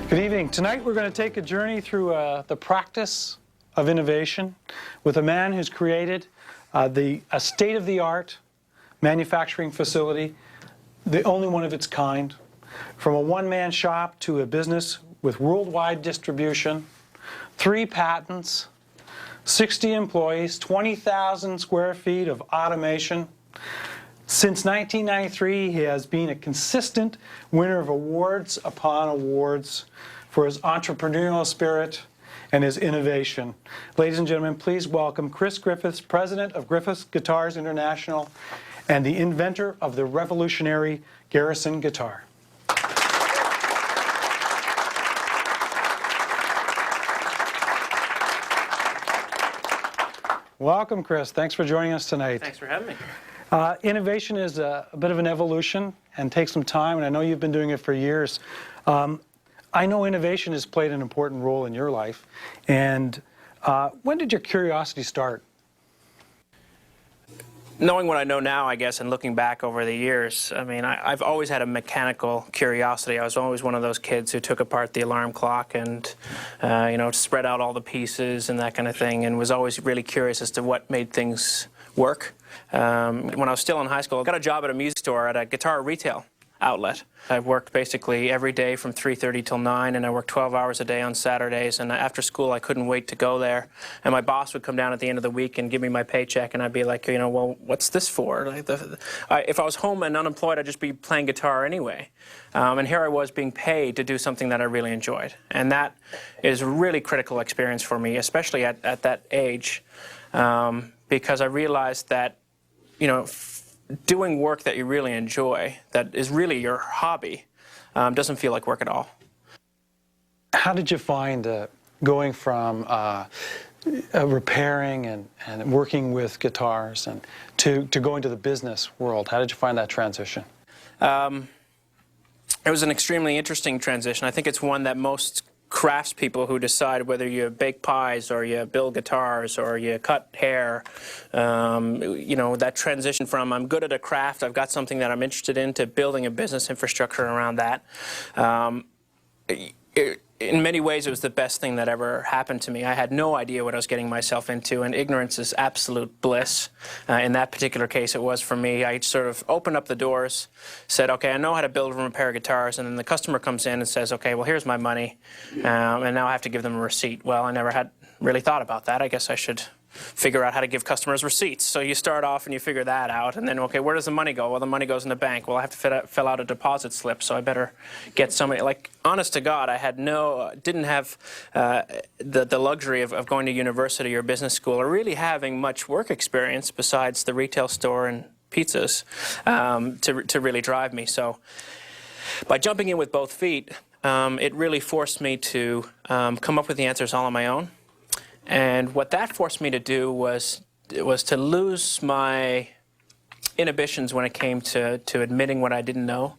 Good evening. Tonight we're going to take a journey through the practice of innovation with a man who's created a state-of-the-art manufacturing facility, the only one of its kind, from a one-man shop to a business with worldwide distribution, 3 patents, 60 employees, 20,000 square feet of automation. Since 1993, he has been a consistent winner of awards upon awards for his entrepreneurial spirit and his innovation. Ladies and gentlemen, please welcome Chris Griffiths, president of Griffiths Guitars International and the inventor of the revolutionary Garrison guitar. Welcome, Chris. Thanks for joining us tonight. Thanks for having me. Innovation is a bit of an evolution and takes some time, and I know you've been doing it for years. I know innovation has played an important role in your life. And when did your curiosity start? Knowing what I know now, I guess, and looking back over the years, I mean, I've always had a mechanical curiosity. I was always one of those kids who took apart the alarm clock and, spread out all the pieces and that kind of thing, and was always really curious as to what made things work. When I was still in high school, I got a job at a music store at a guitar retail outlet. I worked basically every day from 3:30 till 9, and I worked 12 hours a day on Saturdays, and after school I couldn't wait to go there. And my boss would come down at the end of the week and give me my paycheck, and I'd be like, well, what's this for? Like if I was home and unemployed, I'd just be playing guitar anyway. And here I was being paid to do something that I really enjoyed. And that is a really critical experience for me, especially at that age, because I realized that, doing work that you really enjoy, that is really your hobby, doesn't feel like work at all. How did you find going from repairing and working with guitars and to going to the business world? How did you find that transition? It was an extremely interesting transition. I think it's one that most craftspeople who decide whether you bake pies or you build guitars or you cut hair, that transition from I'm good at a craft, I've got something that I'm interested in, to building a business infrastructure around that. In many ways, it was the best thing that ever happened to me. I had no idea what I was getting myself into, and ignorance is absolute bliss. In that particular case, it was for me. I sort of opened up the doors, said, okay, I know how to build and repair guitars, and then the customer comes in and says, okay, well, here's my money, and now I have to give them a receipt. Well, I never had really thought about that. I guess I should figure out how to give customers receipts. So you start off and you figure that out, and then, okay, where does the money go? Well, the money goes in the bank. Well, I have to fill out a deposit slip, so I better get somebody. Like, honest to God, I had didn't have the luxury of going to university or business school or really having much work experience besides the retail store and pizzas to really drive me. So by jumping in with both feet, it really forced me to come up with the answers all on my own. And what that forced me to do was to lose my inhibitions when it came to admitting what I didn't know,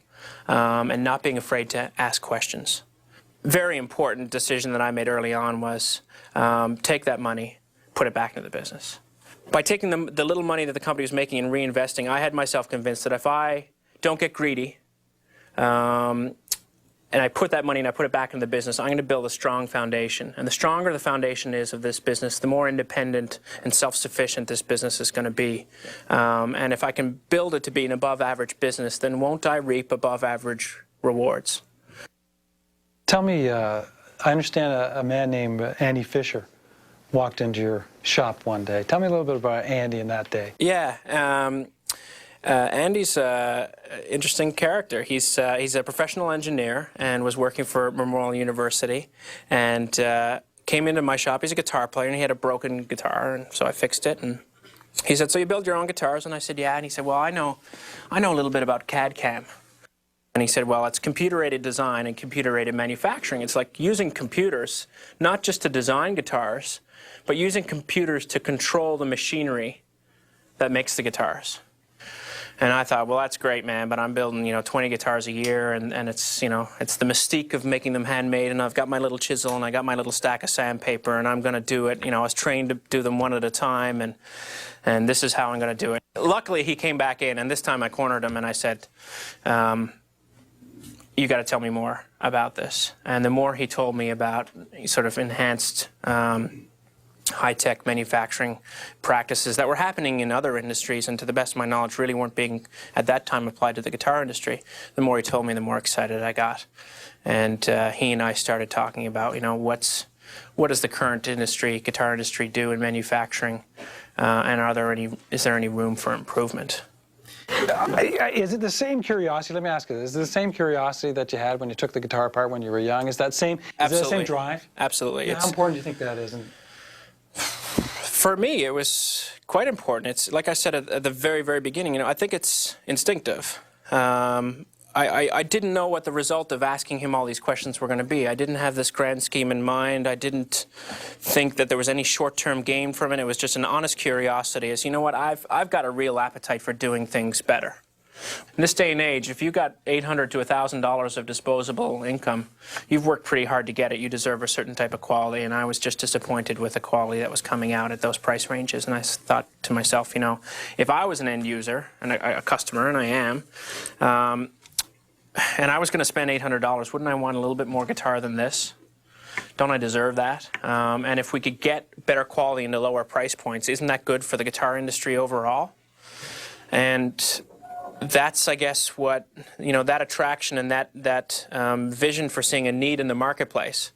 and not being afraid to ask questions. Very important decision that I made early on was take that money, put it back into the business. By taking the little money that the company was making and reinvesting, I had myself convinced that if I don't get greedy, and I put that money and I put it back in the business, I'm going to build a strong foundation. And the stronger the foundation is of this business, the more independent and self-sufficient this business is going to be. And if I can build it to be an above-average business, then won't I reap above-average rewards? Tell me, I understand a man named Andy Fisher walked into your shop one day. Tell me a little bit about Andy in that day. Yeah. Andy's an interesting character. He's a professional engineer and was working for Memorial University, and came into my shop. He's a guitar player, and he had a broken guitar, and so I fixed it. And he said, "So you build your own guitars?" And I said, "Yeah." And he said, "Well, I know a little bit about CAD/CAM." And he said, "Well, it's computer-aided design and computer-aided manufacturing. It's like using computers, not just to design guitars, but using computers to control the machinery that makes the guitars." And I thought, well, that's great, man, but I'm building, 20 guitars a year, and it's, it's the mystique of making them handmade, and I've got my little chisel, and I got my little stack of sandpaper, and I'm going to do it. I was trained to do them one at a time, and this is how I'm going to do it. Luckily, he came back in, and this time I cornered him, and I said, you got to tell me more about this. And the more he told me about sort of enhanced high-tech manufacturing practices that were happening in other industries and to the best of my knowledge really weren't being at that time applied to the guitar industry, the more he told me, the more excited I got. And he and I started talking about, you know, what does the current industry, guitar industry, do in manufacturing, and is there any room for improvement? Is it the same curiosity? Let me ask you this. Is it the same curiosity that you had when you took the guitar apart when you were young? Is that same? Is it the same drive? Absolutely. Yeah, how important do you think that is? For me, it was quite important. It's like I said at the very, very beginning. You know, I think it's instinctive. I didn't know what the result of asking him all these questions were going to be. I didn't have this grand scheme in mind. I didn't think that there was any short-term gain from it. It was just an honest curiosity. As you know what, I've got a real appetite for doing things better. In this day and age, if you got $800 to $1,000 of disposable income, you've worked pretty hard to get it. You deserve a certain type of quality, and I was just disappointed with the quality that was coming out at those price ranges. And I thought to myself, you know, if I was an end user and a customer, and I am, and I was going to spend $800, wouldn't I want a little bit more guitar than this? Don't I deserve that? And if we could get better quality into lower price points, isn't that good for the guitar industry overall? And that's, I guess, what, you know, that attraction and that vision for seeing a need in the marketplace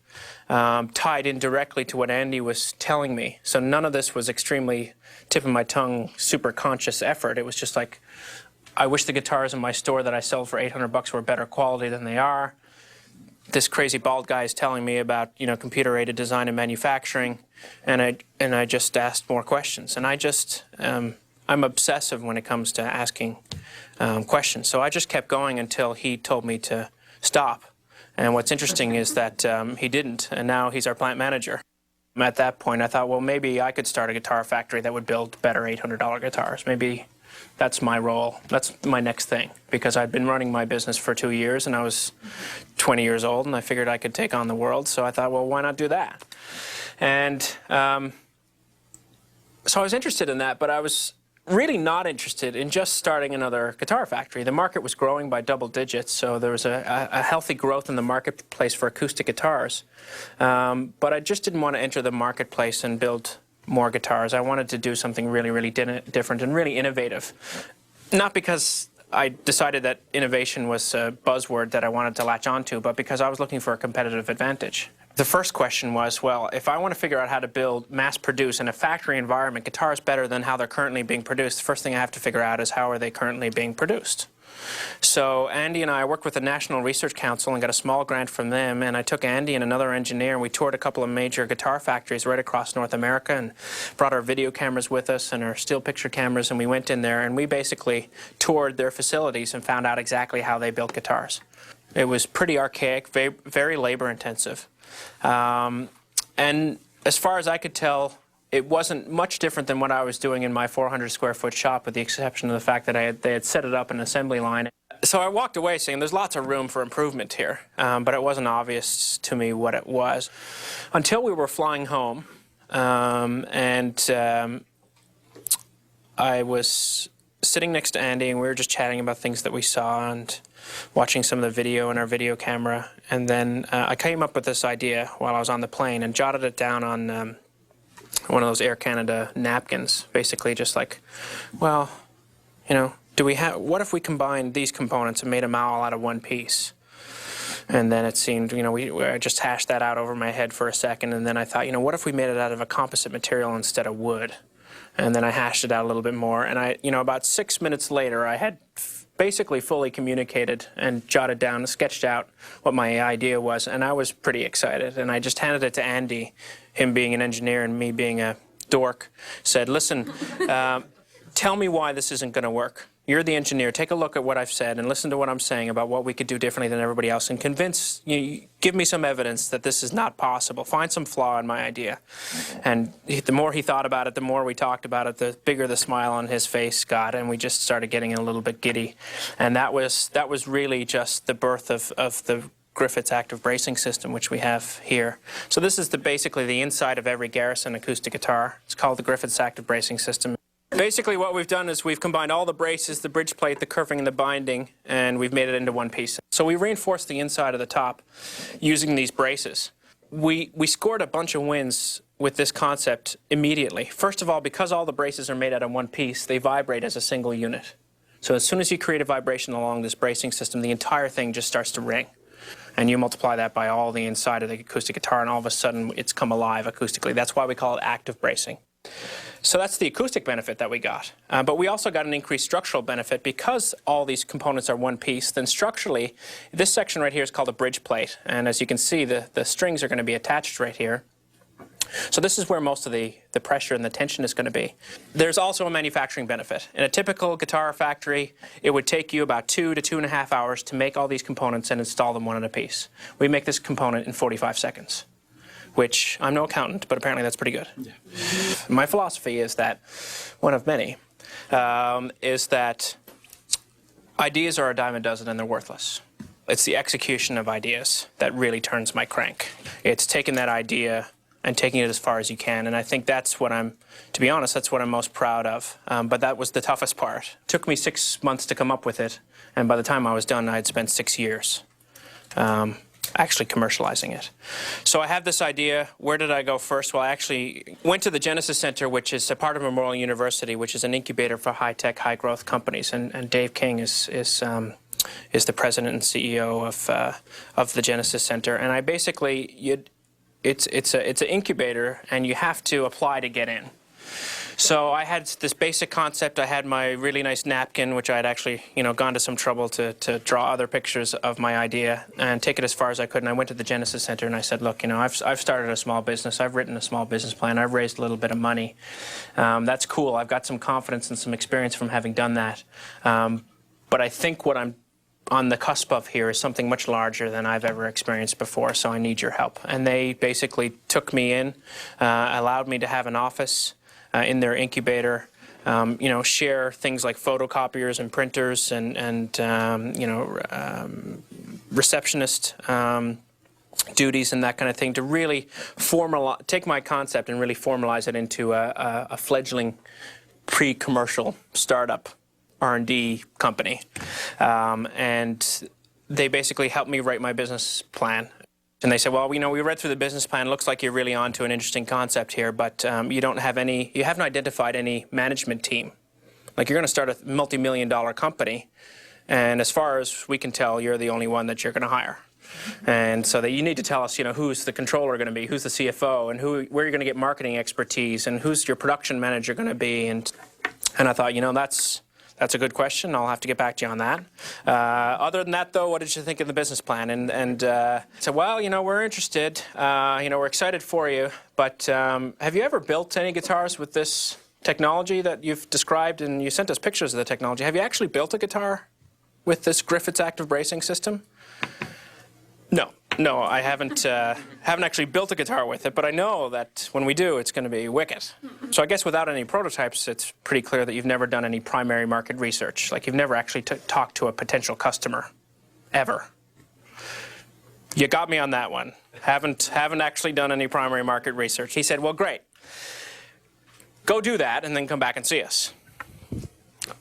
tied in directly to what Andy was telling me. So none of this was extremely tip of my tongue, super conscious effort. It was just like, I wish the guitars in my store that I sell for $800 were better quality than they are. This crazy bald guy is telling me about, you know, computer-aided design and manufacturing, and I just asked more questions. And I just, I'm obsessive when it comes to asking questions. So I just kept going until he told me to stop. And what's interesting is that he didn't, and now he's our plant manager. At that point, I thought, well, maybe I could start a guitar factory that would build better $800 guitars. Maybe that's my role. That's my next thing, because I'd been running my business for 2 years, and I was 20 years old, and I figured I could take on the world. So I thought, well, why not do that? And so I was interested in that, but I was really not interested in just starting another guitar factory. The market was growing by double digits, so there was a healthy growth in the marketplace for acoustic guitars. But I just didn't want to enter the marketplace and build more guitars. I wanted to do something really, really different and really innovative. Not because I decided that innovation was a buzzword that I wanted to latch onto, but because I was looking for a competitive advantage. The first question was, well, if I want to figure out how to build, mass produce in a factory environment guitars better than how they're currently being produced, the first thing I have to figure out is how are they currently being produced. So Andy and I worked with the National Research Council and got a small grant from them, and I took Andy and another engineer and we toured a couple of major guitar factories right across North America and brought our video cameras with us and our still picture cameras, and we went in there and we basically toured their facilities and found out exactly how they built guitars. It was pretty archaic, very labor intensive. And as far as I could tell, it wasn't much different than what I was doing in my 400 square foot shop, with the exception of the fact that they had set it up in an assembly line. So I walked away saying there's lots of room for improvement here, but it wasn't obvious to me what it was. Until we were flying home, I was sitting next to Andy and we were just chatting about things that we saw and watching some of the video in our video camera. And then I came up with this idea while I was on the plane and jotted it down on one of those Air Canada napkins, basically just like, well, you know, what if we combined these components and made them all out of one piece? And then it seemed, you know, I just hashed that out over my head for a second, and then I thought, you know, what if we made it out of a composite material instead of wood? And then I hashed it out a little bit more, and you know, about 6 minutes later, I had basically fully communicated and jotted down and sketched out what my idea was, and I was pretty excited. And I just handed it to Andy, him being an engineer and me being a dork, said, listen, tell me why this isn't going to work. You're the engineer. Take a look at what I've said and listen to what I'm saying about what we could do differently than everybody else, and give me some evidence that this is not possible. Find some flaw in my idea. And the more he thought about it, the more we talked about it, the bigger the smile on his face got, and we just started getting a little bit giddy. And that was really just the birth of the Griffiths active bracing system, which we have here. So this is basically the inside of every Garrison acoustic guitar. It's called the Griffiths active bracing system. Basically what we've done is we've combined all the braces, the bridge plate, the curving, and the binding, and we've made it into one piece. So we reinforced the inside of the top using these braces. We scored a bunch of wins with this concept immediately. First of all, because all the braces are made out of one piece, they vibrate as a single unit. So as soon as you create a vibration along this bracing system, the entire thing just starts to ring. And you multiply that by all the inside of the acoustic guitar, and all of a sudden it's come alive acoustically. That's why we call it active bracing. So that's the acoustic benefit that we got. But we also got an increased structural benefit because all these components are one piece. Then structurally, this section right here is called a bridge plate. And as you can see, the strings are going to be attached right here. So this is where most of the pressure and the tension is going to be. There's also a manufacturing benefit. In a typical guitar factory, it would take you about 2 to 2.5 hours to make all these components and install them one at a piece. We make this component in 45 seconds, which I'm no accountant, but apparently that's pretty good. Yeah. My philosophy is that, one of many, is that ideas are a dime a dozen and they're worthless. It's the execution of ideas that really turns my crank. It's taking that idea and taking it as far as you can. And I think that's what to be honest, that's what I'm most proud of. But that was the toughest part. It took me 6 months to come up with it, and by the time I was done, I had spent 6 years actually commercializing it. So I have this idea. Where did I go first? Well, I actually went to the Genesis Center, which is a part of Memorial University, which is an incubator for high-tech, high-growth companies. And Dave King is the president and CEO of the Genesis Center. And I basically, it's an incubator, and you have to apply to get in. So I had this basic concept. I had my really nice napkin, which I had actually, gone to some trouble to draw other pictures of my idea and take it as far as I could. And I went to the Genesis Center and I said, look, I've started a small business. I've written a small business plan. I've raised a little bit of money. That's cool. I've got some confidence and some experience from having done that. But I think what I'm on the cusp of here is something much larger than I've ever experienced before, so I need your help. And they basically took me in, allowed me to have an office in their incubator, share things like photocopiers and printers and receptionist duties and that kind of thing to really take my concept and really formalize it into a fledgling pre-commercial startup R&D company. And they basically helped me write my business plan. And they said, well, we read through the business plan. It looks like you're really on to an interesting concept here, but you haven't identified any management team. Like, you're going to start a multi-million-dollar company, and as far as we can tell, you're the only one that you're going to hire. And so that you need to tell us, who's the controller going to be, who's the CFO, and where you're going to get marketing expertise, and who's your production manager going to be. And I thought, that's a good question. I'll have to get back to you on that. Other than that, though, what did you think of the business plan? And said, well, we're interested. We're excited for you. But have you ever built any guitars with this technology that you've described? And you sent us pictures of the technology. Have you actually built a guitar with this Griffiths active bracing system? No, I haven't actually built a guitar with it, but I know that when we do, it's going to be wicked. So I guess without any prototypes, it's pretty clear that you've never done any primary market research. Like, you've never actually talked to a potential customer, ever. You got me on that one. Haven't actually done any primary market research. He said, well, great. Go do that and then come back and see us.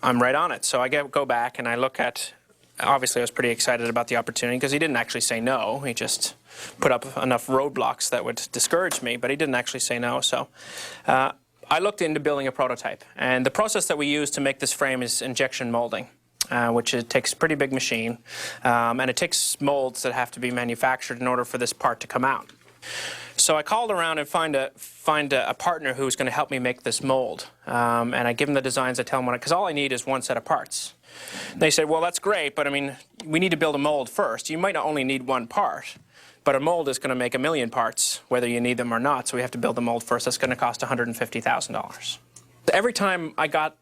I'm right on it. So I go back and I look at. Obviously, I was pretty excited about the opportunity because he didn't actually say no. He just put up enough roadblocks that would discourage me, but he didn't actually say no. So I looked into building a prototype. And the process that we use to make this frame is injection molding, which takes a pretty big machine. And it takes molds that have to be manufactured in order for this part to come out. So I called around and find a partner who's going to help me make this mold. And I give him the designs. I tell him because all I need is one set of parts. They said, well, that's great, but we need to build a mold first. You might not only need one part, but a mold is going to make 1 million parts, whether you need them or not, so we have to build the mold first. That's going to cost $150,000. Every time I got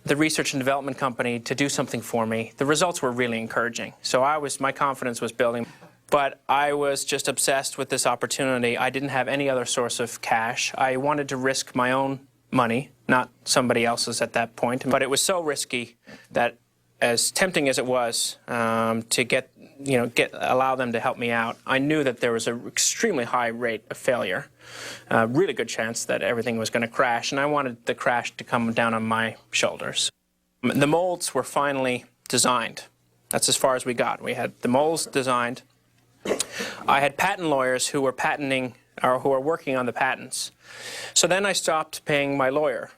the research and development company to do something for me, the results were really encouraging. So my confidence was building. But I was just obsessed with this opportunity. I didn't have any other source of cash. I wanted to risk my own money, not somebody else's at that point. But it was so risky that, as tempting as it was to allow them to help me out, I knew that there was an extremely high rate of failure. really good chance that everything was going to crash, and I wanted the crash to come down on my shoulders. The molds were finally designed. That's as far as we got. We had the molds designed. I had patent lawyers who were patenting, or who were working on the patents. So then I stopped paying my lawyer,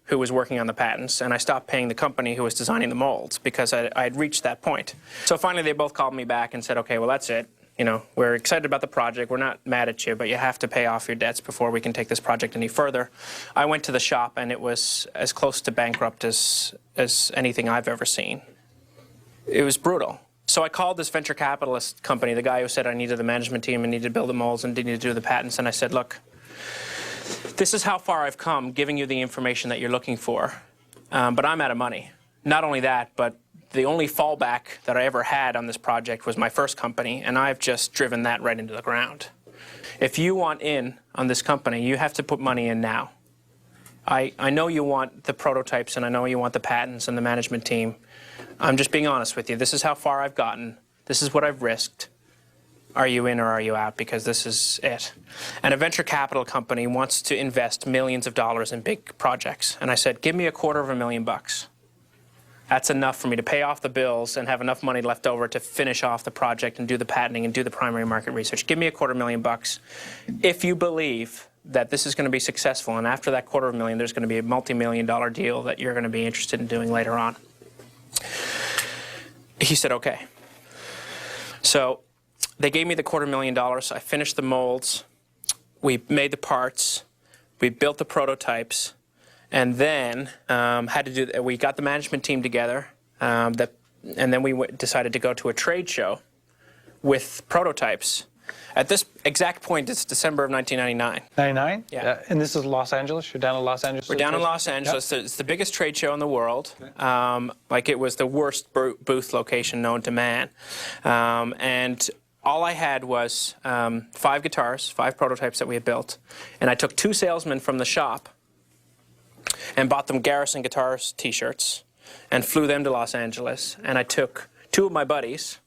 who was working on the patents, and I stopped paying the company who was designing the molds, because I had reached that point. So finally they both called me back and said, okay, well, that's it. You know, we're excited about the project, we're not mad at you, but you have to pay off your debts before we can take this project any further. I went to the shop, and it was as close to bankrupt as anything I've ever seen. It was brutal. So I called this venture capitalist company, the guy who said I needed the management team and needed to build the molds and needed to do the patents, and I said, look, this is how far I've come giving you the information that you're looking for, but I'm out of money. Not only that, but the only fallback that I ever had on this project was my first company, and I've just driven that right into the ground. If you want in on this company, you have to put money in now. I know you want the prototypes, and I know you want the patents and the management team. I'm just being honest with you. This is how far I've gotten. This is what I've risked. Are you in or are you out? Because this is it. And a venture capital company wants to invest millions of dollars in big projects. And I said, give me $250,000. That's enough for me to pay off the bills and have enough money left over to finish off the project and do the patenting and do the primary market research. Give me $250,000 if you believe that this is going to be successful, and after that $250,000, there's going to be a multi-million-dollar deal that you're going to be interested in doing later on. He said, okay. So they gave me the $250,000. I finished the molds. We made the parts. We built the prototypes. And then we got the management team together. And then we decided to go to a trade show with prototypes. At this exact point, it's December of 1999. 99? Yeah. And this is Los Angeles? You're down in Los Angeles? We're down in Los Angeles. Yep. It's the biggest trade show in the world. Okay. Like, it was the worst booth location known to man. And all I had was 5 guitars, 5 prototypes that we had built. And I took 2 salesmen from the shop and bought them Garrison Guitars t-shirts and flew them to Los Angeles. And I took 2 of my buddies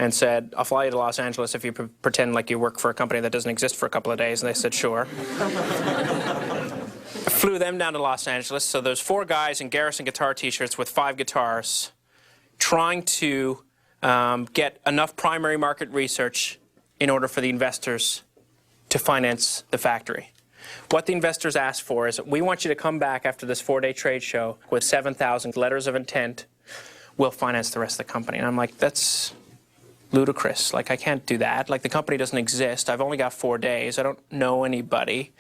and said, I'll fly you to Los Angeles if you pretend like you work for a company that doesn't exist for a couple of days. And they said, sure. I flew them down to Los Angeles. So there's 4 guys in Garrison guitar t-shirts with 5 guitars trying to get enough primary market research in order for the investors to finance the factory. What the investors asked for is, we want you to come back after this 4-day trade show with 7,000 letters of intent. We'll finance the rest of the company. And I'm like, that's ludicrous. Like, I can't do that. Like, the company doesn't exist. I've only got 4 days. I don't know anybody.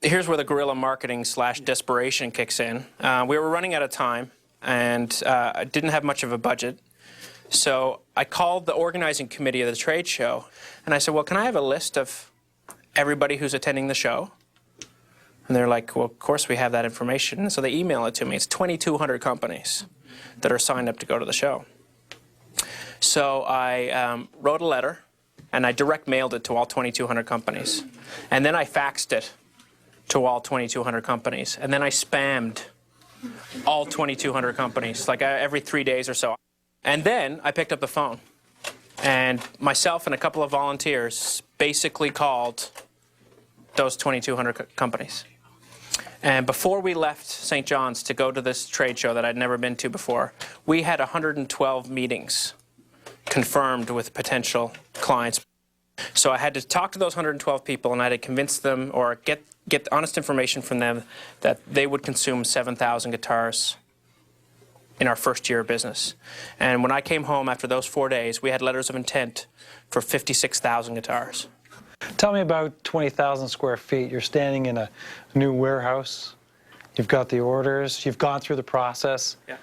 Here's where the guerrilla marketing / desperation kicks in. We were running out of time, and I didn't have much of a budget. So I called the organizing committee of the trade show, and I said, well, can I have a list of everybody who's attending the show? And they're like, well, of course we have that information. And so they email it to me. It's 2,200 companies that are signed up to go to the show. So I wrote a letter, and I direct mailed it to all 2,200 companies. And then I faxed it to all 2,200 companies. And then I spammed all 2,200 companies, like every 3 days or so. And then I picked up the phone, and myself and a couple of volunteers basically called those 2,200 companies. And before we left St. John's to go to this trade show that I'd never been to before, we had 112 meetings confirmed with potential clients. So I had to talk to those 112 people, and I had to convince them, or get honest information from them, that they would consume 7,000 guitars in our first year of business. And when I came home after those 4 days, we had letters of intent for 56,000 guitars. Tell me about 20,000 square feet. You're standing in a new warehouse. You've got the orders. You've gone through the process. Yeah.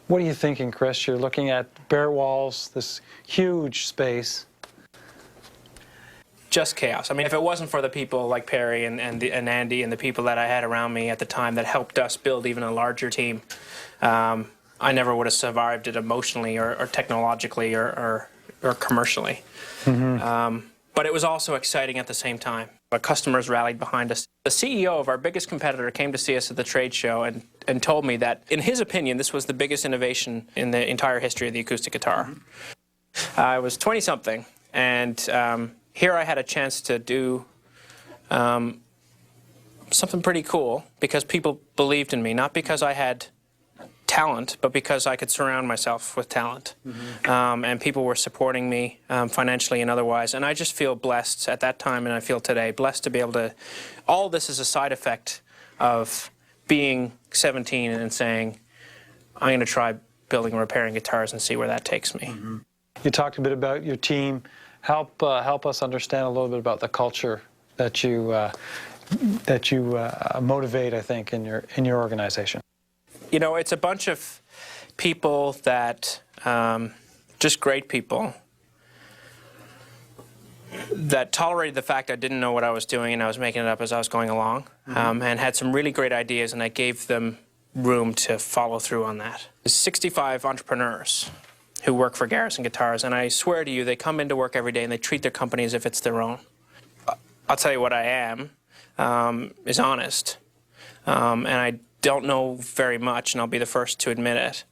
What are you thinking, Chris? You're looking at bare walls, this huge space. Just chaos. I mean, if it wasn't for the people like Perry and Andy and the people that I had around me at the time that helped us build even a larger team, I never would have survived it emotionally or technologically or commercially. Mm-hmm. But it was also exciting at the same time. Our customers rallied behind us. The CEO of our biggest competitor came to see us at the trade show and told me that, in his opinion, this was the biggest innovation in the entire history of the acoustic guitar. Mm-hmm. I was 20-something, and here I had a chance to do something pretty cool, because people believed in me, not because I had talent, but because I could surround myself with talent. And people were supporting me financially and otherwise. And I just feel blessed at that time, and I feel today, blessed to be able to... All this is a side effect of being 17 and saying, I'm going to try building and repairing guitars and see where that takes me. You talked a bit about your team. Help us understand a little bit about the culture that you motivate, I think, in your organization. You know, it's a bunch of people that, just great people, that tolerated the fact I didn't know what I was doing and I was making it up as I was going along, and had some really great ideas, and I gave them room to follow through on that. There's 65 entrepreneurs who work for Garrison Guitars, and I swear to you, they come into work every day and they treat their company as if it's their own. I'll tell you what I am, is honest, and I don't know very much, and I'll be the first to admit it.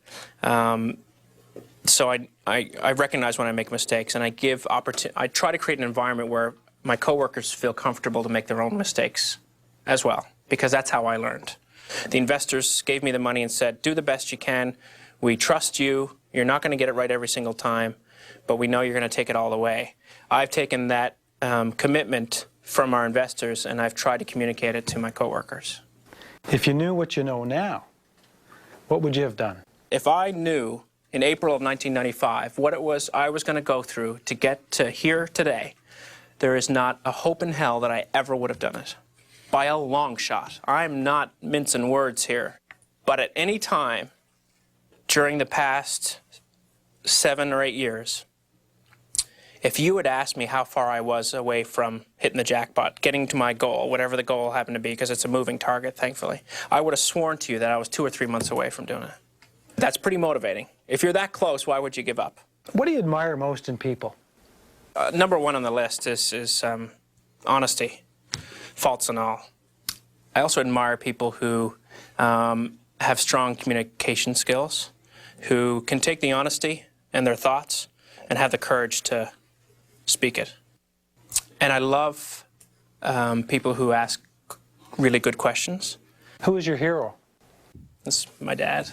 So I recognize when I make mistakes, and I give I try to create an environment where my coworkers feel comfortable to make their own mistakes as well, because that's how I learned. The investors gave me the money and said, do the best you can. We trust you. You're not going to get it right every single time, but we know you're going to take it all the way. I've taken that commitment from our investors, and I've tried to communicate it to my coworkers. If you knew what you know now, what would you have done? If I knew in April of 1995 what it was I was going to go through to get to here today, there is not a hope in hell that I ever would have done it. By a long shot. I'm not mincing words here. But at any time during the past 7 or 8 years, if you had asked me how far I was away from hitting the jackpot, getting to my goal, whatever the goal happened to be, because it's a moving target, thankfully, I would have sworn to you that I was 2 or 3 months away from doing it. That's pretty motivating. If you're that close, why would you give up? What do you admire most in people? Number one on the list is honesty, faults and all. I also admire people who have strong communication skills, who can take the honesty and their thoughts and have the courage to speak it. And I love people who ask really good questions. Who is your hero? This is my dad.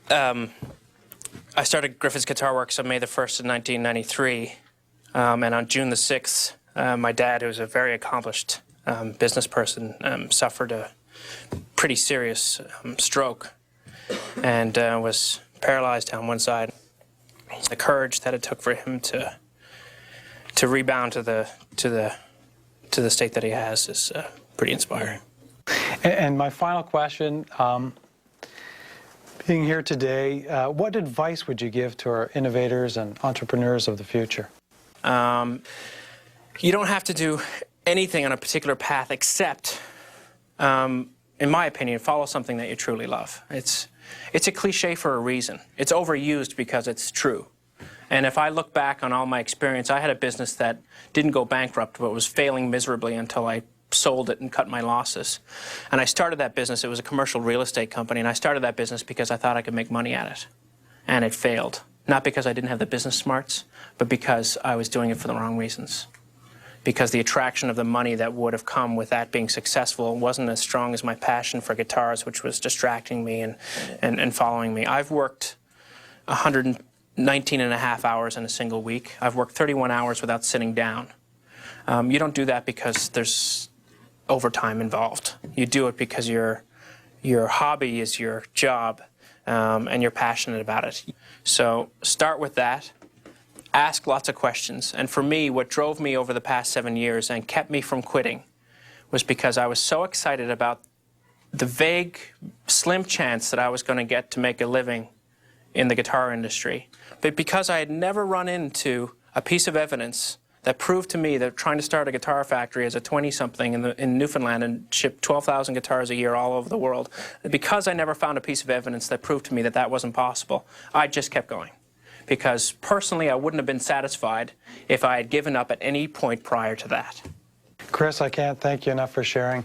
I started Griffiths Guitar Works on May the 1st of 1993, and on June the 6th, my dad, who was a very accomplished business person, suffered a pretty serious stroke and was paralyzed down one side. The courage that it took for him to rebound to the state that he has is pretty inspiring. And my final question, being here today, what advice would you give to our innovators and entrepreneurs of the future? You don't have to do anything on a particular path except, in my opinion, follow something that you truly love. It's a cliche for a reason. It's overused because it's true. And if I look back on all my experience, I had a business that didn't go bankrupt, but was failing miserably until I sold it and cut my losses. And I started that business. It was a commercial real estate company, and I started that business because I thought I could make money at it. And it failed. Not because I didn't have the business smarts, but because I was doing it for the wrong reasons. Because the attraction of the money that would have come with that being successful wasn't as strong as my passion for guitars, which was distracting me and following me. I've worked 119 and a half hours in a single week. I've worked 31 hours without sitting down. You don't do that because there's overtime involved. You do it because your hobby is your job, and you're passionate about it. So start with that. Ask lots of questions. And for me, what drove me over the past 7 years and kept me from quitting was because I was so excited about the vague, slim chance that I was going to get to make a living in the guitar industry. But because I had never run into a piece of evidence that proved to me that trying to start a guitar factory as a 20-something in Newfoundland and ship 12,000 guitars a year all over the world, because I never found a piece of evidence that proved to me that that wasn't possible, I just kept going. Because personally, I wouldn't have been satisfied if I had given up at any point prior to that. Chris, I can't thank you enough for sharing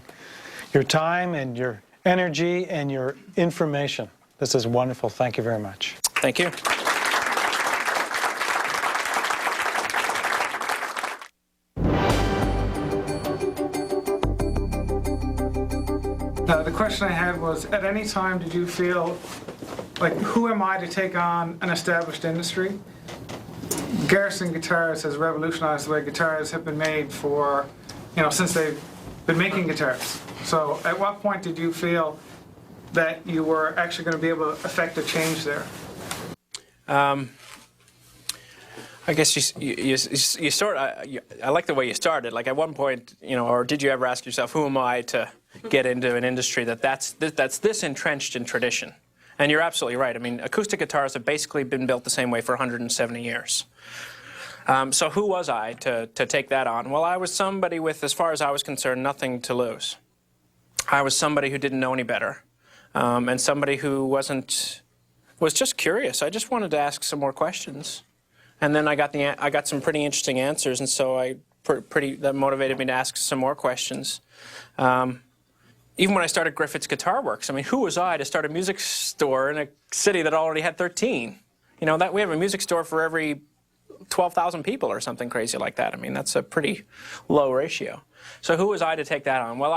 your time and your energy and your information. This is wonderful. Thank you very much. Thank you. question I had was, at any time did you feel like, who am I to take on an established industry? Garrison Guitars has revolutionized the way guitars have been made for, since they've been making guitars. So at what point did you feel that you were actually going to be able to affect a change there? I guess you sort of, I like the way you started. Like at one point, or did you ever ask yourself, who am I to get into an industry that's this entrenched in tradition? And you're absolutely right. I mean, acoustic guitars have basically been built the same way for 170 years. So who was I to take that on? Well, I was somebody with, as far as I was concerned, nothing to lose. I was somebody who didn't know any better, and somebody who was just curious. I just wanted to ask some more questions. And then I got some pretty interesting answers, and so that motivated me to ask some more questions. Even when I started Griffiths Guitar Works, I mean, who was I to start a music store in a city that already had 13? That we have a music store for every 12,000 people or something crazy like that. I mean, that's a pretty low ratio. So who was I to take that on? Well,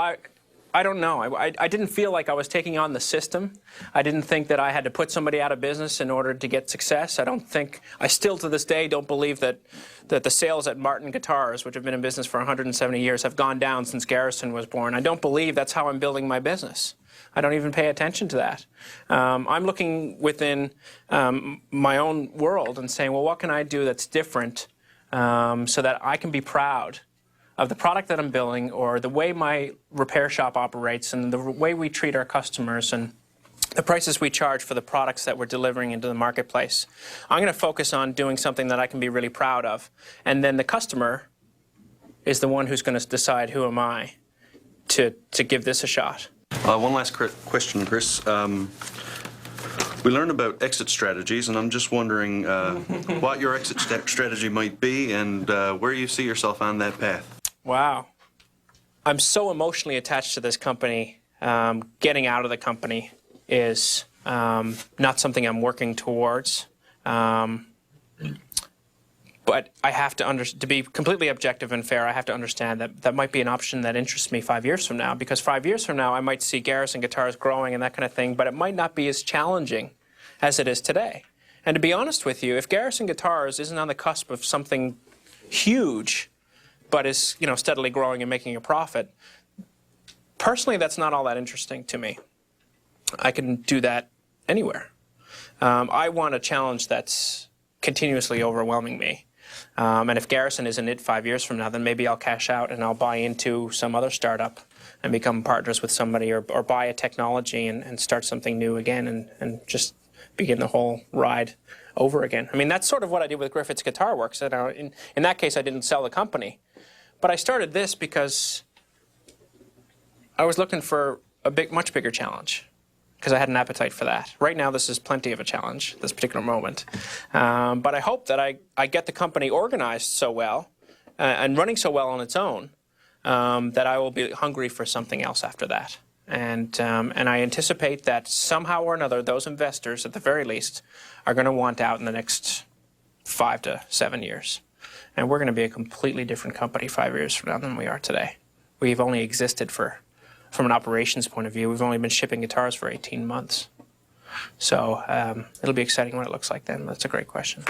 I don't know. I didn't feel like I was taking on the system. I didn't think that I had to put somebody out of business in order to get success. I still to this day don't believe that the sales at Martin Guitars, which have been in business for 170 years, have gone down since Garrison was born. I don't believe that's how I'm building my business. I don't even pay attention to that. I'm looking within my own world and saying, well, what can I do that's different so that I can be proud of the product that I'm building, or the way my repair shop operates, and the way we treat our customers, and the prices we charge for the products that we're delivering into the marketplace. I'm going to focus on doing something that I can be really proud of. And then the customer is the one who's going to decide, who am I to give this a shot. One last question, Chris. We learned about exit strategies, and I'm just wondering what your exit strategy might be, and where you see yourself on that path. Wow. I'm so emotionally attached to this company. Getting out of the company is not something I'm working towards. But I have to be completely objective and fair, I have to understand that might be an option that interests me 5 years from now, because 5 years from now I might see Garrison Guitars growing and that kind of thing, but it might not be as challenging as it is today. And to be honest with you, if Garrison Guitars isn't on the cusp of something huge, but is steadily growing and making a profit, personally that's not all that interesting to me. I can do that anywhere. I want a challenge that's continuously overwhelming me. And if Garrison isn't it 5 years from now, then maybe I'll cash out and I'll buy into some other startup and become partners with somebody, or buy a technology and start something new again, and just begin the whole ride over again. I mean, that's sort of what I did with Griffiths Guitar Works. In that case, I didn't sell the company. But I started this because I was looking for a much bigger challenge, because I had an appetite for that. Right now, this is plenty of a challenge, this particular moment. But I hope that I get the company organized so well and running so well on its own that I will be hungry for something else after that. And I anticipate that somehow or another, those investors, at the very least, are going to want out in the next 5 to 7 years. And we're going to be a completely different company 5 years from now than we are today. We've only existed from an operations point of view, we've only been shipping guitars for 18 months. So it'll be exciting what it looks like then. That's a great question.